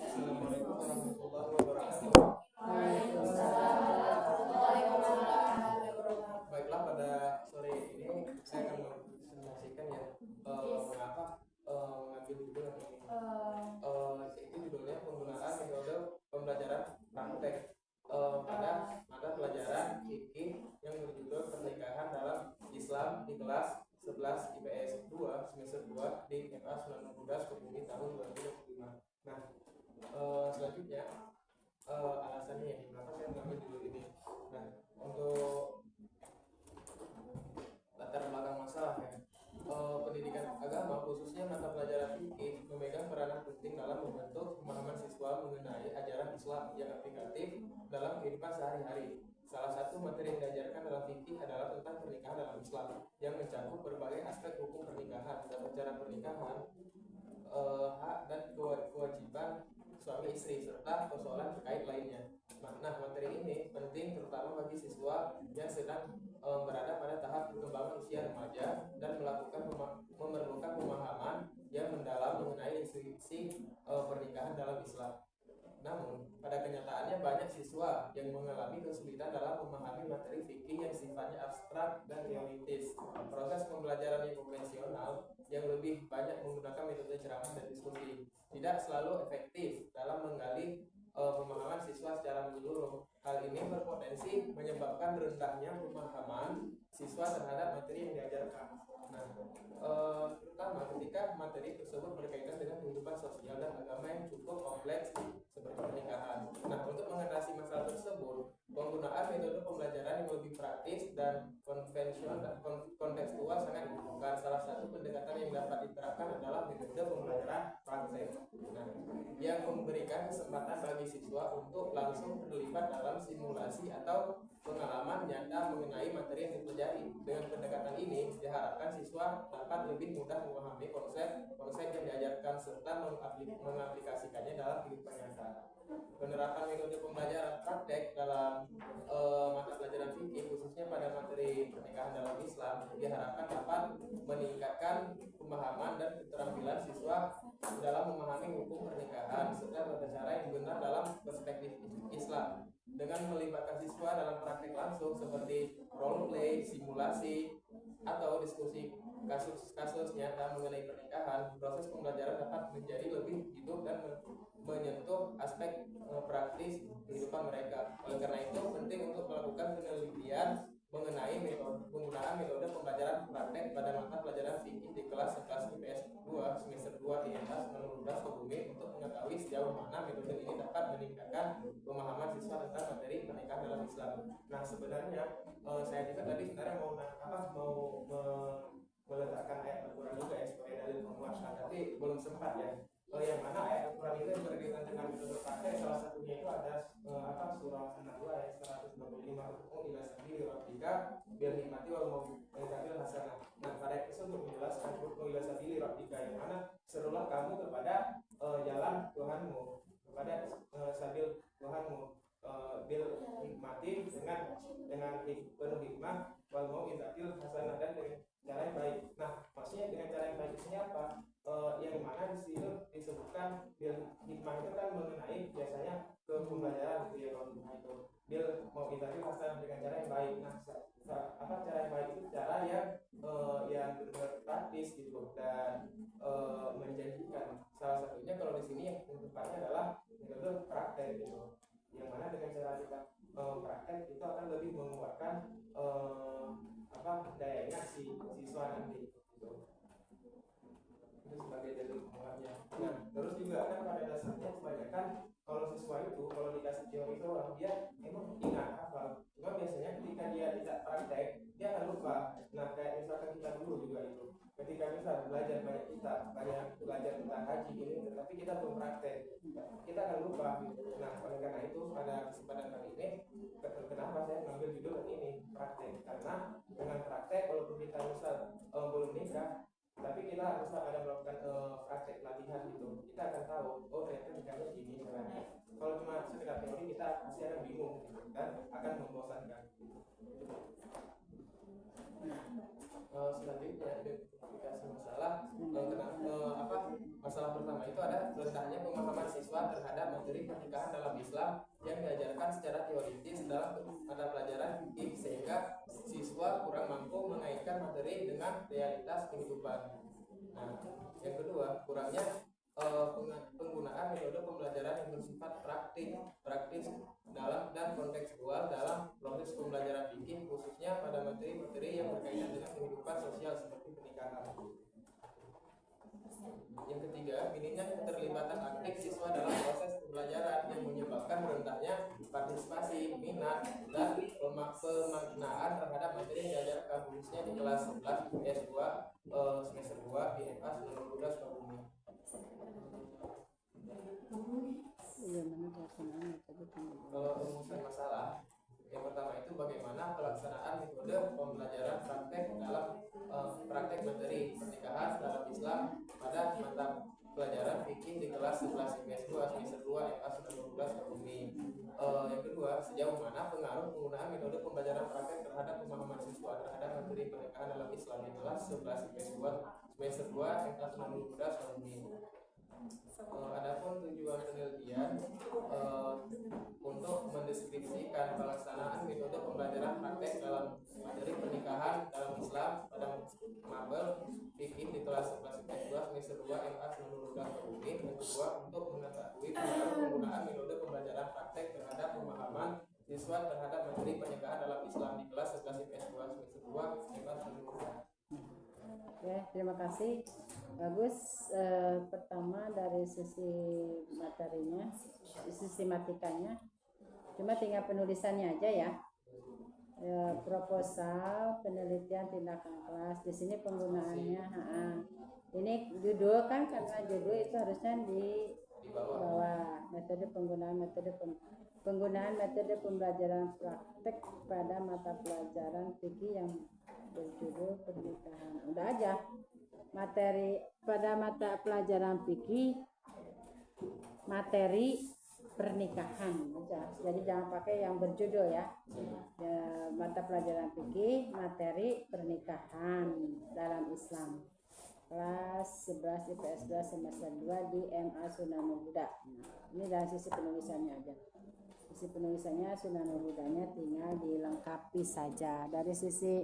Assalamualaikum warahmatullahi wabarakatuh. Baiklah, pada sore ini saya akan mempresentasikan ya mengapa mengambil judul ini. Itu judulnya penggunaan metode pembelajaran praktek pada mata pelajaran fikih yang berjudul pernikahan dalam Islam di kelas 11 IPS 2 semester 2 di MA 19 Kebumi tahun 2025. Nah, selanjutnya alasannya ya kenapa saya mengambil judul ini. Nah, untuk latar belakang masalah ya, pendidikan agama khususnya mata pelajaran fikih memegang peranan penting dalam membentuk pemahaman siswa mengenai ajaran Islam yang aplikatif dalam kehidupan sehari-hari. Salah satu materi yang diajarkan dalam fikih adalah tentang pernikahan dalam Islam yang mencakup berbagai aspek hukum pernikahan, tata cara pernikahan, hak dan kewajiban suami istri serta persoalan terkait lainnya. Nah, materi ini penting terutama bagi siswa yang sedang berada pada tahap perkembangan usia remaja dan memerlukan pemahaman yang mendalam mengenai institusi pernikahan dalam Islam. Namun, pada kenyataannya banyak siswa yang mengalami kesulitan dalam memahami materi fikih yang sifatnya abstrak dan teoritis. Proses pembelajaran yang konvensional yang lebih banyak menggunakan metode ceramah dan diskusi tidak selalu efektif dalam menggali pemahaman siswa secara menyeluruh. Hal ini berpotensi menyebabkan rendahnya pemahaman siswa terhadap materi yang diajarkan. Nah, terutama ketika materi tersebut berkaitan dengan kehidupan sosial dan agama yang cukup kompleks seperti pernikahan. Nah, untuk mengatasi masalah tersebut, penggunaan metode pembelajaran yang lebih praktis dan konvensional dan kontekstual sangat dibutuhkan. Salah satu pendekatan yang dapat diterapkan adalah metode pembelajaran praktek. Nah, yang memberikan kesempatan bagi siswa untuk langsung terlibat dalam simulasi atau pengalaman nyata mengenai materi yang dipelajari. Dengan pendekatan ini diharapkan siswa dapat lebih mudah memahami konsep yang diajarkan serta mengaplikasikannya dalam kehidupan nyata. Penerapan metode pembelajaran praktek dalam mata pelajaran fikih khususnya pada materi pernikahan dalam Islam diharapkan dapat meningkatkan pemahaman dan keterampilan siswa dalam memahami hukum pernikahan serta tata cara yang benar dalam perspektif Islam. Dengan melibatkan siswa dalam praktek langsung seperti role play, simulasi, atau diskusi kasus-kasus nyata mengenai pernikahan, proses pembelajaran dapat menjadi lebih hidup dan menyentuh aspek praktis kehidupan mereka. Oleh karena itu, penting untuk melakukan penelitian mengenai penggunaan metode pembelajaran praktek pada mata pelajaran fikih di kelas 11 IPS 2 semester 2 IMA 19 Kebumi untuk mengetahui sejauh mana metode ini dapat meningkatkan pemahaman siswa tentang materi pernikahan dalam Islam. Nah, sebenarnya saya juga tadi sebenarnya mau meletakkan ayat Al-Quran juga ya sebagai dalil penguasa, tapi belum sempat ya. Yang mana ayat Al-Quran itu yang berkaitan dengan metode praktek, salah satunya itu ada surah An-Nahl ayat 125, ila sabili rabbika bil hikmati wal mau'izatil hasanah. Nah, pada ayat tersebut menjelaskan ila sabili rabbika, yang mana serulah kamu kepada jalan Tuhanmu, kepada sabil Tuhanmu, bil hikmati dengan penuh hikmah, wal mau'izatil hasanah, dan dengan cara yang baik. Nah, maksudnya dengan cara yang baik ini apa? Yang mana di sini disebutkan bil hikmah itu kan mengenai biasanya ke pembelajaran gitu ya, kalau itu bil mau'izatil hasanah dengan cara yang baik. Nah, apa cara yang baik itu? Cara yang benar-benar praktis gitu dan menjanjikan. Salah satunya kalau di sini yang tepatnya adalah metode praktek gitu. Yang mana dengan cara kita praktek itu akan lebih menguatkan dayanya si siswa nanti gitu. Itu sebagai dalil penguatnya. Nah, terus juga kan pada dasarnya kebanyakan kalau siswa itu kalau dikasih teori doang dia emang ingat hafal. Cuma biasanya ketika dia tidak praktek dia akan lupa. Nah, kayak misalkan kita dulu juga itu. Ketika misal belajar banyak kitab, banyak belajar tentang haji ini, tetapi kita belum praktek, kita akan lupa gitu. Nah, oleh karena itu pada kesempatan kali ini, kenapa saya mengambil judul ini praktek? Karena dengan praktek, walaupun kita misal belum nikah, tapi kita harus ada melakukan praktek latihan gitu, kita akan tahu, oh ternyata nikahnya gini caranya. Kalau cuma sekedar teori kita pasti akan bingung gitu, dan akan membosankan. Selanjutnya identifikasi masalah. Masalah pertama itu ada rendahnya pemahaman siswa terhadap materi pernikahan dalam Islam yang diajarkan secara teoritis dalam mata pelajaran fikih, sehingga siswa kurang mampu mengaitkan materi dengan realitas kehidupan. Nah, yang kedua, kurangnya penggunaan metode pembelajaran yang bersifat praktis dalam dan kontekstual dalam proses pembelajaran fikih, khususnya pada materi-materi yang berkaitan dengan kehidupan sosial seperti pernikahan. Yang ketiga, minimnya keterlibatan aktif siswa dalam proses pembelajaran yang menyebabkan rendahnya partisipasi, minat, dan pemaknaan terhadap materi yang diajarkan, khususnya di kelas 11 S2 semester 2 di MA 19 Sukabumi. Kalau rumusan masalah, yang pertama itu bagaimana pelaksanaan metode pembelajaran praktek dalam praktek materi pernikahan dalam Islam pada mata pelajaran fikih di kelas 11 IPS 2 semester 2 MA 19 Sukabumi. Yang kedua, sejauh mana pengaruh penggunaan metode pembelajaran praktek terhadap pemahaman siswa terhadap materi pernikahan dalam Islam di kelas 11 IPS 2 semester 2 MA 19 Sukabumi. Adapun tujuan penelitian untuk mendeskripsikan pelaksanaan metode pembelajaran praktek dalam materi pernikahan dalam Islam pada mabel fikih di kelas 11 IPS 2 semester 2 MA 19 Sukabumi. Yang kedua, untuk mengetahui pengaruh penggunaan metode pembelajaran praktek terhadap pemahaman siswa terhadap materi pernikahan dalam Islam di kelas 11 IPS 2 semester 2 MA 19. Ya, terima kasih. Bagus. Pertama dari sisi materinya, sistematikanya, cuma tinggal penulisannya aja ya. Proposal, penelitian, tindakan kelas. Di sini penggunaannya, ini judul kan, karena judul itu harusnya di bawah. Metode penggunaan metode pembelajaran praktek pada mata pelajaran fikih yang berjudul pernikahan. Udah aja. Materi pada mata pelajaran fikih, materi pernikahan aja. Jadi jangan pakai yang berjudul ya. Mata pelajaran fikih, materi pernikahan dalam Islam. Kelas 11 IPS 2 semester 2 di MA Sunanul Huda. Ini dari sisi penulisannya aja. Sisi penulisannya Sunanul Hudanya tinggal dilengkapi saja. Dari sisi